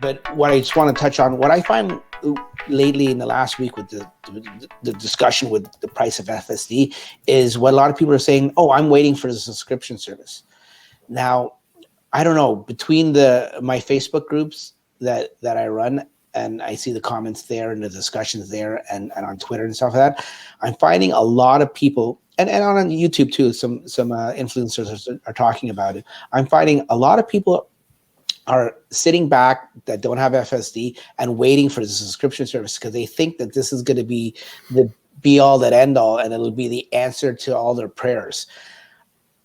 But what I just want to touch on, what I find lately in the last week with the discussion with the price of FSD is what a lot of people are saying, oh, I'm waiting for the subscription service. Now, I don't know, between my Facebook groups that I run, and I see the comments there and the discussions there and on Twitter and stuff like that, I'm finding a lot of people, and on YouTube too, some influencers are talking about it. I'm finding a lot of people are sitting back that don't have FSD and waiting for the subscription service because they think that this is going to be the be all that end all and it'll be the answer to all their prayers.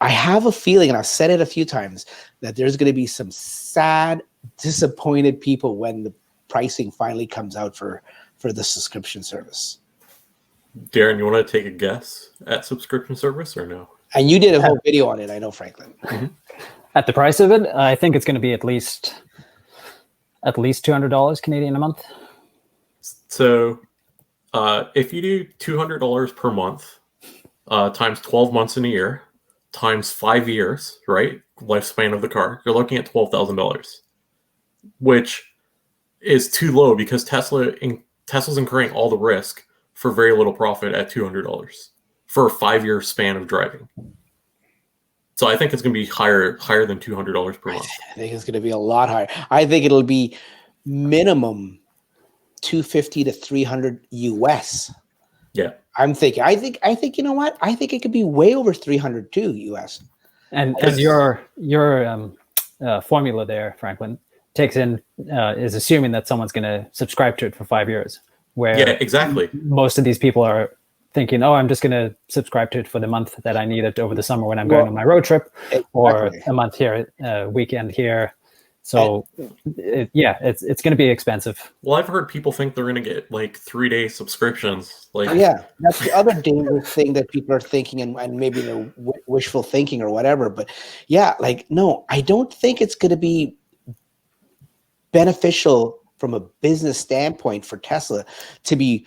I have a feeling, and I've said it a few times, that there's going to be some sad, disappointed people when the pricing finally comes out for the subscription service. Darren, you want to take a guess at subscription service or no? And you did a whole video on it, I know, Franklin. Mm-hmm. At the price of it, I think it's going to be at least $200 Canadian a month. So if you do $200 per month times 12 months in a year times 5 years, right, lifespan of the car, you're looking at $12,000, which is too low because Tesla's incurring all the risk for very little profit at $200 for a 5-year span of driving. So I think it's going to be higher than $200 per month. I think it's going to be a lot higher. I think it'll be minimum $250 to $300 US. Yeah, I'm thinking. I think you know what? I think it could be way over 300 too US. And your formula there, Franklin, takes in is assuming that someone's going to subscribe to it for 5 years. Where exactly. Most of these people are thinking, oh, I'm just going to subscribe to it for the month that I need it over the summer when I'm going on my road trip, or a month here, weekend here. So, it's going to be expensive. Well, I've heard people think they're going to get like 3-day subscriptions. Like, yeah, that's the other dangerous thing that people are thinking, and maybe they're wishful thinking or whatever. But yeah, like, no, I don't think it's going to be beneficial from a business standpoint for Tesla to be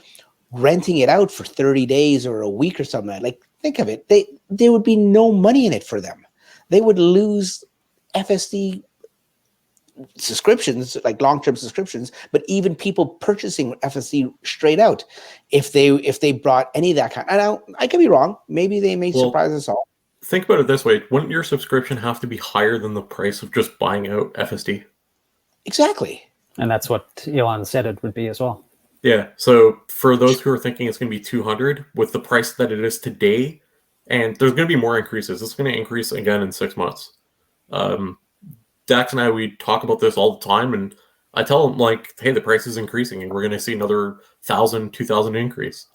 renting it out for 30 days or a week or something. Like, think of it. There would be no money in it for them. They would lose FSD subscriptions, like long-term subscriptions, but even people purchasing FSD straight out, if they brought any of that kind. And I could be wrong. Maybe they may surprise us all. Think about it this way. Wouldn't your subscription have to be higher than the price of just buying out FSD? Exactly. And that's what Elon said it would be as well. Yeah. So for those who are thinking it's going to be 200 with the price that it is today, and there's going to be more increases. It's going to increase again in 6 months. Dax and I, we talk about this all the time, and I tell him, like, hey, the price is increasing, and we're going to see another 1,000, 2,000 increase.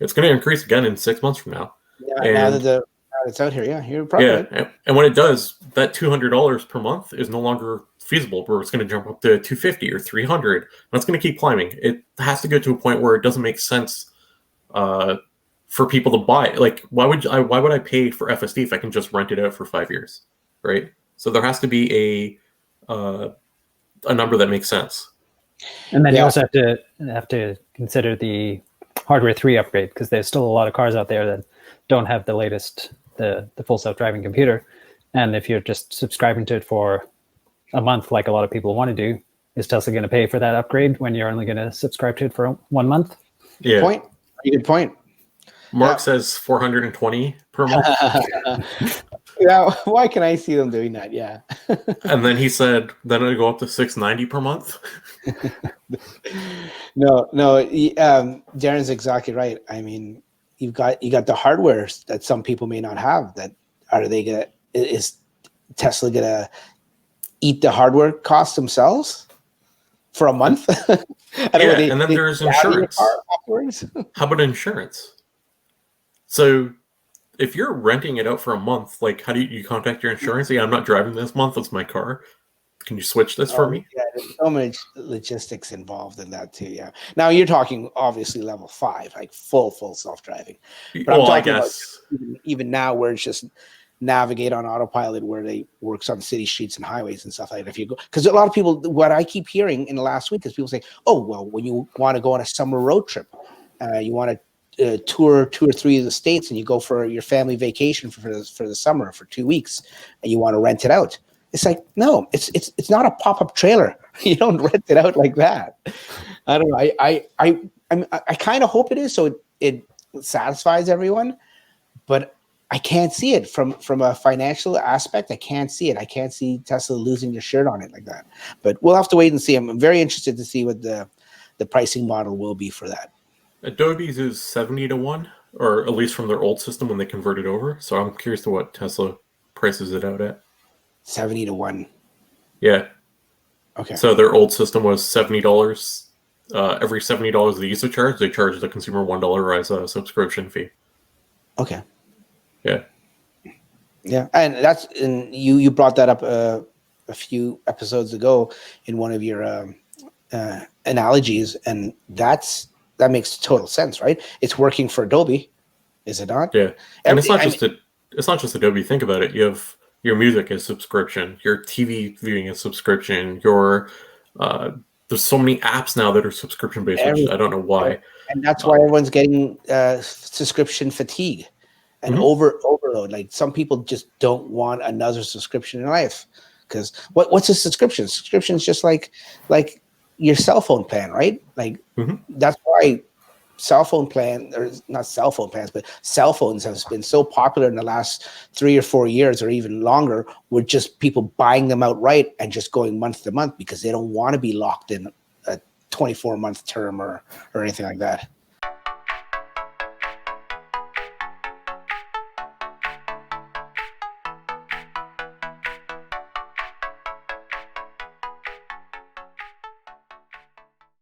It's going to increase again in 6 months from now. Yeah, now that it's out here, you're probably right. And when it does, that $200 per month is no longer feasible, where it's going to jump up to $250 or $300, and it's going to keep climbing. It has to get to a point where it doesn't make sense for people to buy. Like, why would I pay for FSD if I can just rent it out for 5 years, right? So there has to be a number that makes sense. And then you also have to consider the hardware 3 upgrade, because there's still a lot of cars out there that don't have the latest, the full self-driving computer. And if you're just subscribing to it for a month, like a lot of people want to do, is Tesla going to pay for that upgrade when you're only going to subscribe to it for 1 month? Yeah. Good point. Mark says 420 per month. Yeah, why can I see them doing that? Yeah. And then he said, then it'll go up to 690 per month. No, Darren's exactly right. I mean, you got the hardware that some people may not have. Is Tesla gonna eat the hardware costs themselves for a month? And then there's insurance. How about insurance? So if you're renting it out for a month, like, how do you contact your insurance? Yeah, I'm not driving this month. It's my car. Can you switch this for me? Yeah, there's so many logistics involved in that too. Yeah. Now you're talking obviously level 5, like full self-driving. But I'm talking about even now where it's just navigate on autopilot, where they works on city streets and highways and stuff like that. If you go, because a lot of people, what I keep hearing in the last week is people say, "Oh, well, when you want to go on a summer road trip, you want to tour 2 or 3 of the states, and you go for your family vacation for the summer for 2 weeks, and you want to rent it out. It's like, no, it's not a pop-up trailer. You don't rent it out like that. I don't know. I kind of hope it is, so it satisfies everyone, but I can't see it from a financial aspect. I can't see it. I can't see Tesla losing their shirt on it like that. But we'll have to wait and see. I'm very interested to see what the pricing model will be for that. Adobe's is 70-1, or at least from their old system when they converted over. So I'm curious to what Tesla prices it out at. 70-1. Yeah. Okay. So their old system was $70. Every $70 they used to charge, they charged the consumer $1 as a subscription fee. Okay. Yeah. Yeah, and you brought that up a few episodes ago in one of your analogies, and that makes total sense, right? It's working for Adobe, is it not? Yeah, and it's not just Adobe. Think about it. You have your music is subscription, your TV viewing is subscription, your there's so many apps now that are subscription based, which I don't know why. And that's why everyone's getting subscription fatigue and overload. Like some people just don't want another subscription in life, because what's a subscription? Subscription is just like your cell phone plan, right? Like that's why cell phone plan, or not cell phone plans, but cell phones have been so popular in the last 3 or 4 years, or even longer, with just people buying them outright and just going month to month because they don't want to be locked in a 24-month term or anything like that.